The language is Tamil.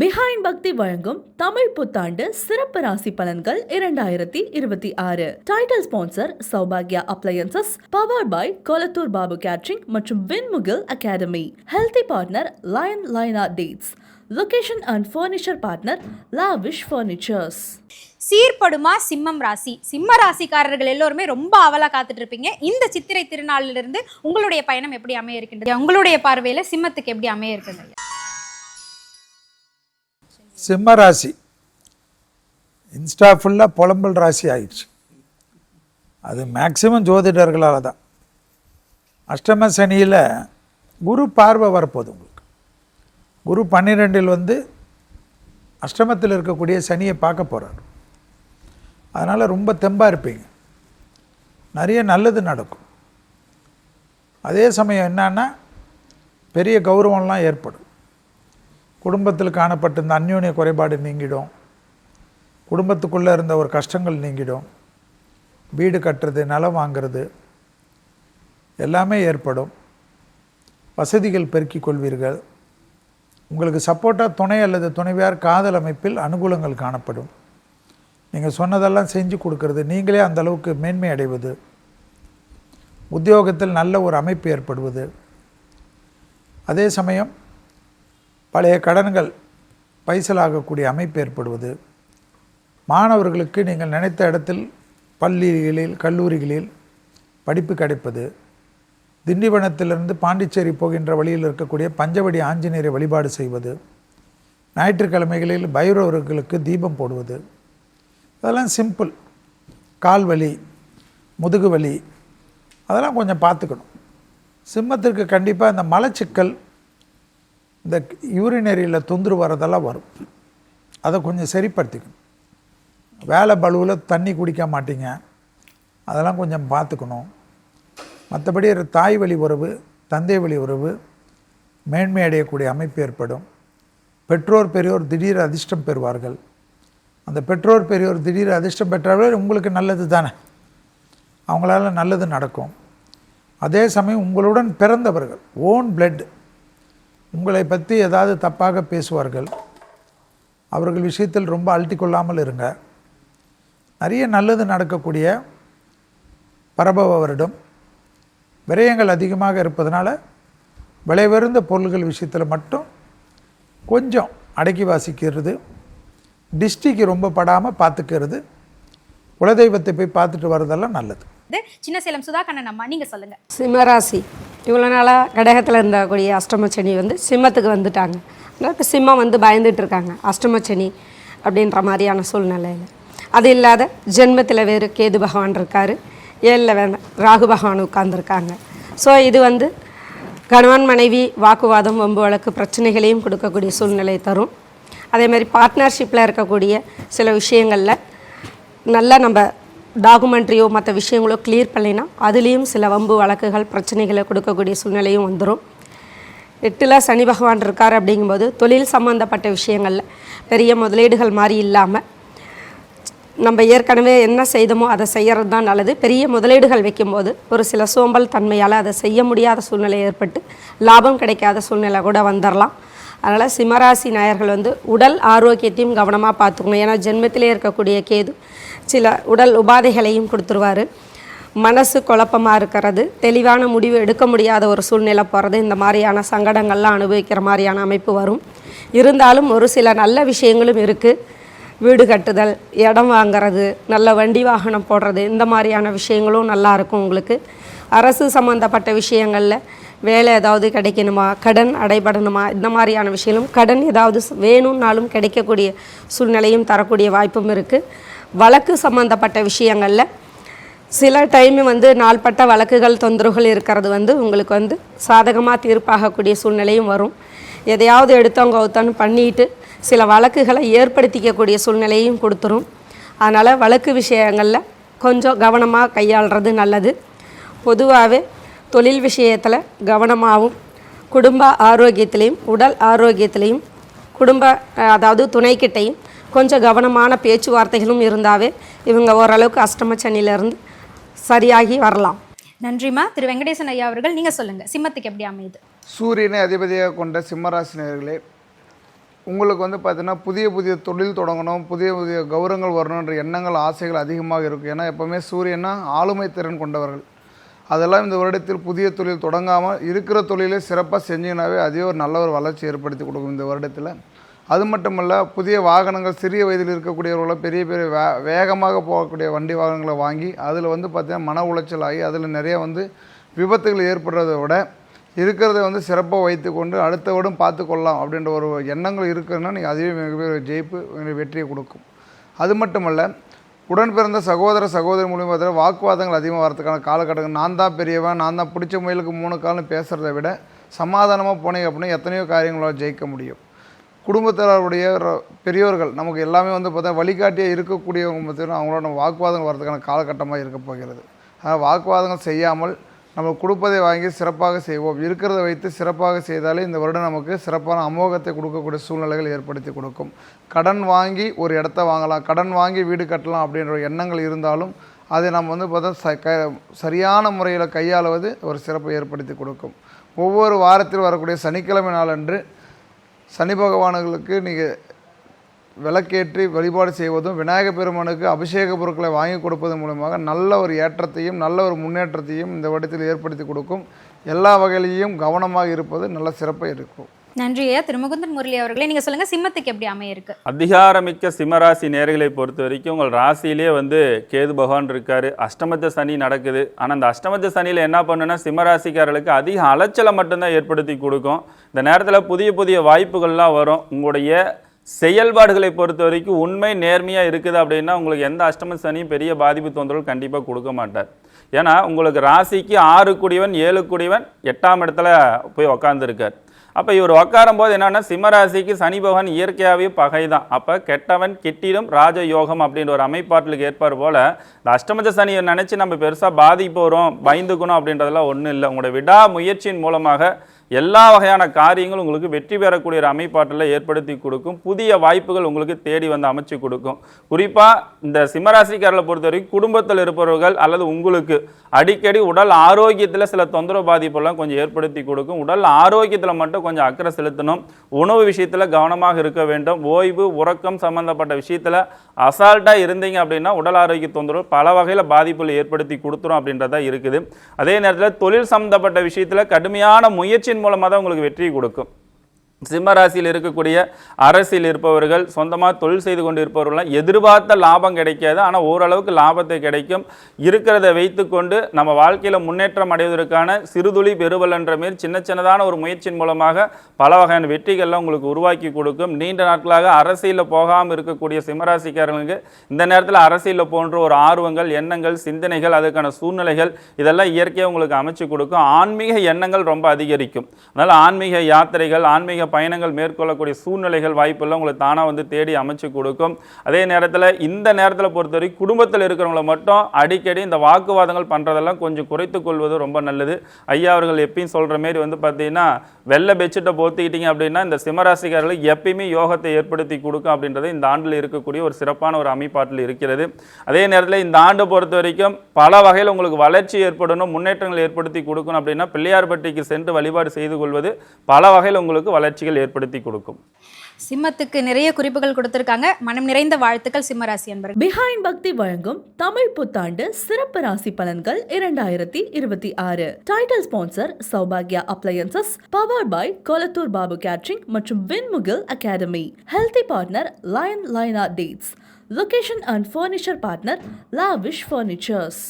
பிஹைண்ட் பக்தி வழங்கும் தமிழ் புத்தாண்டு சிறப்பு ராசி பலன்கள் 2026. டைட்டில் ஸ்பான்சர் சௌபாகியா appliances, power by Kolathur Babu catering மற்றும் Vinmugil academy. Healthy partner lion லைனா dates. Location and furniture partner lavish furnitures. சீர்படுமா சிம்மம் ராசி. சிம்ம ராசிக்காரர்கள் எல்லோருமே ரொம்ப ஆவலா காத்துட்டு இருப்பீங்க. இந்த சித்திரை திருநாளிலிருந்து உங்களுடைய பயணம் எப்படி அமைய இருக்கின்றது? உங்களுடைய பார்வையில சிம்மத்துக்கு எப்படி அமைய இருக்குது? சிம்ம ராசி இன்ஸ்டா ஃபுல்லாக புலம்பல் ராசி ஆயிடுச்சு. அது மேக்சிமம் ஜோதிடர்களால் தான். அஷ்டம சனியில் குரு பார்வை வரப்போகுது உங்களுக்கு. குரு 12 அஷ்டமத்தில் இருக்கக்கூடிய சனியை பார்க்க போகிறார். அதனால் ரொம்ப தெம்பாக இருப்பீங்க, நிறைய நல்லது நடக்கும். அதே சமயம் என்னன்னா பெரிய கௌரவம்லாம் ஏற்படும். குடும்பத்தில் காணப்பட்ட இந்த அந்யோன்ய குறைபாடு நீங்கிடும். குடும்பத்துக்குள்ளே இருந்த ஒரு கஷ்டங்கள் நீங்கிடும். வீடு கட்டுறது, நிலம் வாங்கிறது எல்லாமே ஏற்படும். வசதிகள் பெருக்கிக் கொள்வீர்கள். உங்களுக்கு சப்போர்ட்டாக துணை அல்லது துணைவியார் காதல் அமைப்பில் அனுகூலங்கள் காணப்படும். நீங்கள் சொன்னதெல்லாம் செஞ்சு கொடுக்கறது, நீங்களே அந்த அளவுக்கு மேன்மை அடைவது, உத்தியோகத்தில் நல்ல ஒரு அமைப்பு ஏற்படுவது. அதே சமயம் பழைய கடன்கள் பைசலாகக்கூடிய அமைப்பு ஏற்படுவது. மாணவர்களுக்கு நீங்கள் நினைத்த இடத்தில் பள்ளிகளில் கல்லூரிகளில் படிப்பு கிடைப்பது. திண்டிவனத்திலிருந்து பாண்டிச்சேரி போகின்ற வழியில் இருக்கக்கூடிய பஞ்சவடி ஆஞ்சநேயரை வழிபாடு செய்வது. ஞாயிற்றுக்கிழமைகளில் பைரவர்களுக்கு தீபம் போடுவது. அதெல்லாம் சிம்பிள். கால் வலி, முதுகு வலி அதெல்லாம் கொஞ்சம் பார்த்துக்கணும். சிம்மத்திற்கு கண்டிப்பாக இந்த மலச்சிக்கல், இந்த யூரினரியில் தொந்தரவு வரதெல்லாம் வரும். அதை கொஞ்சம் சரிப்படுத்திக்கணும். வேலை பலுவில் தண்ணி குடிக்க மாட்டீங்க, அதெல்லாம் கொஞ்சம் பார்த்துக்கணும். மற்றபடி தாய் வழி உறவு, தந்தை வழி உறவு மேன்மை அடையக்கூடிய அமைப்பு ஏற்படும். பெற்றோர் பெரியோர் திடீர் அதிர்ஷ்டம் பெறுவார்கள். அந்த பெற்றோர் பெரியோர் திடீர் அதிர்ஷ்டம் பெற்றாலே உங்களுக்கு நல்லது தானே, அவங்களால நல்லது நடக்கும். அதே சமயம் உங்களுடன் பிறந்தவர்கள், ஓன் பிளட், உங்களை பற்றி ஏதாவது தப்பாக பேசுவார்கள். அவர்கள் விஷயத்தில் ரொம்ப அழட்டிக்கொள்ளாமல் இருங்க. நிறைய நல்லது நடக்கக்கூடிய பரபவ வருடம். விரயங்கள் அதிகமாக இருப்பதனால விலையுயர்ந்த பொருள்கள் விஷயத்தில் மட்டும் கொஞ்சம் அடக்கி வாசிக்கிறது. டிஸ்ட்ரிக்கு ரொம்ப படாமல் பார்த்துக்கிறது. குலதெய்வத்தை போய் பார்த்துட்டு வரதெல்லாம் நல்லது. சின்ன சேலம் சுதாகண்ணன் அம்மா, நீங்கள் சொல்லுங்கள். சிம்மராசி இவ்வளோ நாளாக கடகத்தில் இருந்தக்கூடிய அஷ்டமச்சனி சிம்மத்துக்கு வந்துட்டாங்க. இப்போ சிம்மம் பயந்துட்டு இருக்காங்க அஷ்டமச்சனி அப்படின்ற மாதிரியான சூழ்நிலையில். அது இல்லாத ஜென்மத்தில் வேறு கேது பகவான் இருக்கார், 7ல் ராகு பகவான் உட்கார்ந்துருக்காங்க. ஸோ இது கணவன் மனைவி வாக்குவாதம், வம்பு வழக்கு பிரச்சனைகளையும் கொடுக்கக்கூடிய சூழ்நிலை தரும். அதேமாதிரி பார்ட்னர்ஷிப்பில் இருக்கக்கூடிய சில விஷயங்களில் நல்லா நம்ம டாக்குமெண்ட்ரியோ மற்ற விஷயங்களோ கிளியர் பண்ணினா அதுலேயும் சில வம்பு வழக்குகள் பிரச்சனைகளை கொடுக்கக்கூடிய சூழ்நிலையும் வந்துடும். 8ல் சனி பகவான் இருக்கார். அப்படிங்கும்போது தொழில் சம்மந்தப்பட்ட விஷயங்களில் பெரிய முதலீடுகள் மாதிரி இல்லாமல் நம்ம ஏற்கனவே என்ன செய்தோமோ அதை செய்கிறது தான் நல்லது. பெரிய முதலீடுகள் வைக்கும்போது ஒரு சில சோம்பல் தன்மையால் அதை செய்ய முடியாத சூழ்நிலை ஏற்பட்டு லாபம் கிடைக்காத சூழ்நிலை கூட வந்துடலாம். அதனால் சிம்மராசி நேயர்கள் உடல் ஆரோக்கியத்தையும் கவனமாக பார்த்துக்கணும். ஏன்னா ஜென்மத்திலே இருக்கக்கூடிய கேது சில உடல் உபாதைகளையும் கொடுத்துருவார். மனசு குழப்பமாக இருக்கிறது, தெளிவான முடிவு எடுக்க முடியாத ஒரு சூழ்நிலை போகிறது, இந்த மாதிரியான சங்கடங்கள்லாம் அனுபவிக்கிற மாதிரியான அமைப்பு வரும். இருந்தாலும் ஒரு சில நல்ல விஷயங்களும் இருக்குது. வீடு கட்டுதல், இடம் வாங்கிறது, நல்ல வண்டி வாகனம் போடுறது, இந்த மாதிரியான விஷயங்களும் நல்லாயிருக்கும் உங்களுக்கு. அரசு சம்மந்தப்பட்ட விஷயங்களில் வேலை ஏதாவது கிடைக்கணுமா, கடன் அடைபடணுமா, இந்த மாதிரியான விஷயங்களும், கடன் ஏதாவது வேணும்னாலும் கிடைக்கக்கூடிய சூழ்நிலையும் தரக்கூடிய வாய்ப்பும் இருக்குது. வழக்கு சம்மந்தப்பட்ட விஷயங்களில் சில டைம் நாள்பட்ட வழக்குகள் தொந்தரவுகள் இருக்கிறது உங்களுக்கு சாதகமாக தீர்ப்பாகக்கூடிய சூழ்நிலையும் வரும். எதையாவது எடுத்தவங்க ஒருத்தன்னு பண்ணிட்டு சில வழக்குகளை ஏற்படுத்திக்கக்கூடிய சூழ்நிலையும் கொடுத்துரும். அதனால் வழக்கு விஷயங்களில் கொஞ்சம் கவனமாக கையாளுறது நல்லது. பொதுவாகவே தொழில் விஷயத்தில் கவனமாகவும், குடும்ப ஆரோக்கியத்திலையும் உடல் ஆரோக்கியத்திலையும் அதாவது துணைக்கிட்டையும் கொஞ்சம் கவனமான பேச்சுவார்த்தைகளும் இருந்தாவே இவங்க ஓரளவுக்கு அஷ்டமச்சனியிலேருந்து சரியாகி வரலாம். நன்றிம்மா. திரு வெங்கடேசன் ஐயா அவர்கள், நீங்கள் சொல்லுங்கள், சிம்மத்துக்கு எப்படி அமையுது? சூரியனை அதிபதியாக கொண்ட சிம்மராசி நேயர்களே, உங்களுக்கு வந்து பார்த்தீங்கன்னா புதிய புதிய தொழில் தொடங்கணும், புதிய புதிய கௌரவங்கள் வரணுன்ற எண்ணங்கள் ஆசைகள் அதிகமாக இருக்கும். ஏன்னா எப்போவுமே சூரியனா ஆளுமை திறன் கொண்டவர்கள். அதெல்லாம் இந்த வருடத்தில் புதிய தொழில் தொடங்காமல் இருக்கிற தொழிலே சிறப்பாக செஞ்சீங்கன்னாவே அதே ஒரு நல்ல ஒரு வளர்ச்சி ஏற்படுத்தி கொடுக்கும் இந்த வருடத்தில். அது மட்டுமல்ல, புதிய வாகனங்கள் சிறிய வயதில் இருக்கக்கூடியவர்கள பெரிய பெரிய வேகமாக போகக்கூடிய வண்டி வாகனங்களை வாங்கி அதில் வந்து பார்த்திங்கன்னா மன உளைச்சல் ஆகி அதில் நிறைய வந்து விபத்துகள் ஏற்படுறதை விட இருக்கிறத வந்து சிறப்பாக வைத்து கொண்டு அடுத்த வருடம் பார்த்து கொள்ளலாம் அப்படின்ற ஒரு எண்ணங்கள் இருக்குதுன்னா நீங்கள் அதுவே மிகப்பெரிய ஜெயிப்பு வெற்றியை கொடுக்கும். அது மட்டுமல்ல, உடன் பிறந்த சகோதர சகோதரி மூலியமாக வாக்குவாதங்கள் அதிகமாக வரதுக்கான காலகட்டங்கள். நான் தான் பெரியவன், நான் தான் பிடிச்ச முயலுக்கு 3 கால்னு பேசுகிறத விட சமாதானமாக போனீங்க அப்படின்னா எத்தனையோ காரியங்களால் ஜெயிக்க முடியும். குடும்பத்தினருடைய பெரியோர்கள் நமக்கு எல்லாமே வந்து பார்த்தா வழிகாட்டியாக இருக்கக்கூடியவங்க பார்த்தீங்கன்னா அவங்களோட நம்ம வாக்குவாதங்கள் வரதுக்கான காலகட்டமாக இருக்க போகிறது. அதனால் வாக்குவாதங்கள் செய்யாமல் நம்ம கொடுப்பதை வாங்கி சிறப்பாக செய்வோம். இருக்கிறத வைத்து சிறப்பாக செய்தாலே இந்த வருடம் நமக்கு சிறப்பான அமோகத்தை கொடுக்கக்கூடிய சூழ்நிலைகள் ஏற்படுத்தி கொடுக்கும். கடன் வாங்கி ஒரு இடத்த வாங்கலாம், கடன் வாங்கி வீடு கட்டலாம் அப்படின்ற எண்ணங்கள் இருந்தாலும் அதை நம்ம வந்து பார்த்தா சரியான முறையில் கையாளுவது ஒரு சிறப்பை ஏற்படுத்தி கொடுக்கும். ஒவ்வொரு வாரத்தில் வரக்கூடிய சனிக்கிழமை நாளன்று சனி பகவான்களுக்கு நீங்கள் விளக்கேற்றி வழிபாடு செய்வதும் விநாயகப் பெருமானுக்கு அபிஷேக பொருட்களை வாங்கி கொடுப்பதன் மூலமாக நல்ல ஒரு ஏற்றத்தையும் நல்ல ஒரு முன்னேற்றத்தையும் இந்த வருடத்தில் ஏற்படுத்தி கொடுக்கும். எல்லா வகையிலையும் கவனமாக இருப்பது நல்ல சிறப்பாக இருக்கும். நன்றி ஐயா. திரு முகுந்தன் முரளி அவர்களே, நீங்கள் சொல்லுங்கள், சிம்மத்துக்கு எப்படி அமைய இருக்கு? அதிகாரமிக்க சிம்மராசி நேர்களை பொறுத்த வரைக்கும் உங்கள் ராசியிலே வந்து கேது பகவான் இருக்காரு. அஷ்டமத்த சனி நடக்குது. ஆனால் அந்த அஷ்டமத்த சனியில் என்ன பண்ணுன்னா சிம்மராசிக்காரர்களுக்கு அதிக அலைச்சலை மட்டும்தான் ஏற்படுத்தி கொடுக்கும். இந்த நேரத்தில் புதிய புதிய வாய்ப்புகள்லாம் வரும். உங்களுடைய செயல்பாடுகளை பொறுத்த வரைக்கும் உண்மை நேர்மையாக இருக்குது அப்படின்னா உங்களுக்கு எந்த அஷ்டம சனியும் பெரிய பாதிப்பு தொந்தரவு கண்டிப்பாக கொடுக்க மாட்டார். ஏன்னா உங்களுக்கு ராசிக்கு 6 கூடியவன் 7 கூடியவன் 8ஆம் இடத்துல போய் உக்காந்துருக்கார். அப்போ இவர் உட்காரும் போது என்னன்னா சிம்மராசிக்கு சனி பகவான் இயற்கையாகவே பகை தான். அப்போ கெட்டவன் கெட்டிடும் ராஜயோகம் அப்படின்ற ஒரு அமைப்பாட்டிலுக்கு ஏற்பாடு போல் இந்த அஷ்டமத சனியை நினச்சி நம்ம பெருசாக பாதிப்பு வரும் பயந்துக்கணும் அப்படின்றதெல்லாம் ஒன்றும் இல்லை. உங்களோட விடாமுயற்சியின் மூலமாக எல்லா வகையான காரியங்களும் உங்களுக்கு வெற்றி பெறக்கூடிய ஒரு அமைப்பாட்டில் ஏற்படுத்தி கொடுக்கும். புதிய வாய்ப்புகள் உங்களுக்கு தேடி வந்து அமைச்சு கொடுக்கும். குறிப்பாக இந்த சிம்மராசிக்காரர்களை பொறுத்த வரைக்கும் குடும்பத்தில் இருப்பவர்கள் அல்லது உங்களுக்கு அடிக்கடி உடல் ஆரோக்கியத்தில் சில தொந்தரவு பாதிப்பெல்லாம் கொஞ்சம் ஏற்படுத்தி கொடுக்கும். உடல் ஆரோக்கியத்தில் மட்டும் கொஞ்சம் அக்கறை செலுத்தணும். உணவு விஷயத்தில் கவனமாக இருக்க வேண்டும். ஓய்வு உறக்கம் சம்பந்தப்பட்ட விஷயத்தில் அசால்ட்டாக இருந்தீங்க அப்படின்னா உடல் ஆரோக்கிய தொந்தரவு பல வகையில் பாதிப்புகளை ஏற்படுத்தி கொடுத்துரும் அப்படின்றதா இருக்குது. அதே நேரத்தில் தொழில் சம்பந்தப்பட்ட விஷயத்தில் கடுமையான முயற்சியின் மூலமாக தான் உங்களுக்கு வெற்றி கொடுக்கும். சிம்மராசியில் இருக்கக்கூடிய அரசியல் இருப்பவர்கள் சொந்தமாக தொழில் செய்து கொண்டு இருப்பவர்கள்லாம் எதிர்பார்த்த லாபம் கிடைக்காது. ஆனால் ஓரளவுக்கு லாபத்தை கிடைக்கும். இருக்கிறத வைத்து கொண்டு நம்ம வாழ்க்கையில் முன்னேற்றம் அடைவதற்கான சிறுதுளி பெருவல் என்ற மாரி சின்ன சின்னதான ஒரு முயற்சியின் மூலமாக பல வகையான வெற்றிகள்லாம் உங்களுக்கு உருவாக்கி கொடுக்கும். நீண்ட நாட்களாக அரசியலில் போகாமல் இருக்கக்கூடிய சிம்மராசிக்காரர்களுக்கு இந்த நேரத்தில் அரசியலில் போன்ற ஒரு ஆர்வங்கள் எண்ணங்கள் சிந்தனைகள் அதுக்கான சூழ்நிலைகள் இதெல்லாம் இயற்கையாக உங்களுக்கு அமைச்சு கொடுக்கும். ஆன்மீக எண்ணங்கள் ரொம்ப அதிகரிக்கும். அதனால் ஆன்மீக யாத்திரைகள் ஆன்மீக பயணங்கள் மேற்கொள்ளக்கூடிய சூழ்நிலைகள் வாய்ப்பெல்லாம் உங்களை தானாக வந்து தேடி அமைச்சு கொடுக்கும். அதே நேரத்தில் இந்த நேரத்தில் பொறுத்தவரை குடும்பத்தில் இருக்கிறவங்களை மட்டும் அடிக்கடி இந்த வாக்குவாதங்கள் பண்ணுறதெல்லாம் கொஞ்சம் குறைத்துக் கொள்வது ரொம்ப நல்லது. ஐயா அவர்கள் எப்பயும் சொல்கிற மாரி வந்து பார்த்தீங்கன்னா வெள்ளை பெட்ஷீட்டை போத்திக்கிட்டீங்க அப்படின்னா இந்த சிம்மராசிக்காரர்களுக்கு எப்பயுமே யோகத்தை ஏற்படுத்தி கொடுக்கும் அப்படின்றது இந்த ஆண்டில் இருக்கக்கூடிய ஒரு சிறப்பான ஒரு அமைப்பாட்டில் இருக்கிறது. அதே நேரத்தில் இந்த ஆண்டு பொறுத்த வரைக்கும் பல வகையில் உங்களுக்கு வளர்ச்சி ஏற்படணும் முன்னேற்றங்கள் ஏற்படுத்தி கொடுக்கணும் அப்படின்னா பிள்ளையார்பட்டிக்கு சென்று வழிபாடு செய்து கொள்வது பல வகையில் உங்களுக்கு வளர்ச்சி ஏற்படுத்தி கொடுக்கும். சிம்மத்துக்கு நிறைய குறிப்புகள் கொடுத்திருக்காங்க. மனம் நிறைந்த வாழ்த்துக்கள் சிம்மராசி அன்பர்கள். பிஹைண்ட் பக்தி வழங்கும் தமிழ் புத்தாண்டு சிறப்பு ராசி பலன்கள் 2026. டைட்டில் ஸ்பான்சர் சௌபாகியா appliances, powered by Kolathur Babu catering மற்றும் Vinmugil academy. Healthy partner lion லைனா dates. Location and furniture partner lavish furnitures.